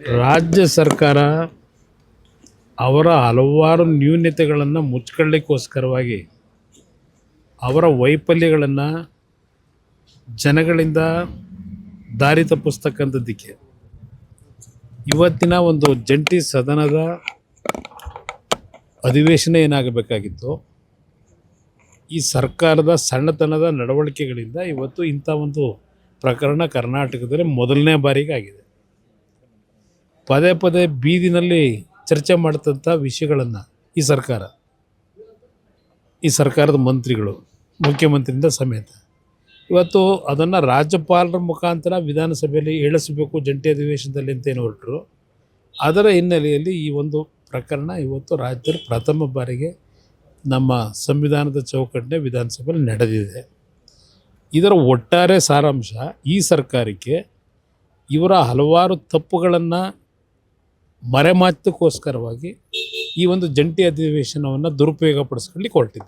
ರಾಜ್ಯ ಸರ್ಕಾರ ಅವರ ಹಲವಾರು ನ್ಯೂನತೆಗಳನ್ನು ಮುಚ್ಕೊಳ್ಳಿಕ್ಕೋಸ್ಕರವಾಗಿ ಅವರ ವೈಫಲ್ಯಗಳನ್ನು ಜನಗಳಿಂದ ದಾರಿ ತಪ್ಪಿಸ್ತಕ್ಕಂಥದ್ದಕ್ಕೆ ಇವತ್ತಿನ ಒಂದು ಜಂಟಿ ಸದನದ ಅಧಿವೇಶನ ಏನಾಗಬೇಕಾಗಿತ್ತು, ಈ ಸರ್ಕಾರದ ಸಣ್ಣತನದ ನಡವಳಿಕೆಗಳಿಂದ ಇವತ್ತು ಇಂಥ ಒಂದು ಪ್ರಕರಣ ಕರ್ನಾಟಕದಲ್ಲಿ ಮೊದಲನೇ ಬಾರಿಗೆ ಆಗಿದೆ. ಪದೇ ಪದೇ ಬೀದಿನಲ್ಲಿ ಚರ್ಚೆ ಮಾಡ್ತಂಥ ವಿಷಯಗಳನ್ನು ಈ ಸರ್ಕಾರದ ಮಂತ್ರಿಗಳು, ಮುಖ್ಯಮಂತ್ರಿಯಿಂದ ಸಮೇತ ಇವತ್ತು ಅದನ್ನು ರಾಜ್ಯಪಾಲರ ಮುಖಾಂತರ ವಿಧಾನಸಭೆಯಲ್ಲಿ ಇಳಿಸಬೇಕು ಜಂಟಿ ಅಧಿವೇಶನದಲ್ಲಿ ಅಂತೇನು ಹೊರಟರು. ಅದರ ಹಿನ್ನೆಲೆಯಲ್ಲಿ ಈ ಒಂದು ಪ್ರಕರಣ ಇವತ್ತು ರಾಜ್ಯದಲ್ಲಿ ಪ್ರಥಮ ಬಾರಿಗೆ ನಮ್ಮ ಸಂವಿಧಾನದ ಚೌಕಟ್ಟಿನ ವಿಧಾನಸಭೆಯಲ್ಲಿ ನಡೆದಿದೆ. ಇದರ ಒಟ್ಟಾರೆ ಸಾರಾಂಶ, ಈ ಸರ್ಕಾರಕ್ಕೆ ಇವರ ಹಲವಾರು ತಪ್ಪುಗಳನ್ನು ಮರೆಮಾಚೋಕ್ಕೋಸ್ಕರವಾಗಿ ಈ ಒಂದು ಜಂಟಿ ಅಧಿವೇಶನವನ್ನು ದುರುಪಯೋಗಪಡಿಸ್ಕೊಳ್ಳಿಕ್ಕೆ ಹೊರಟಿದೆ.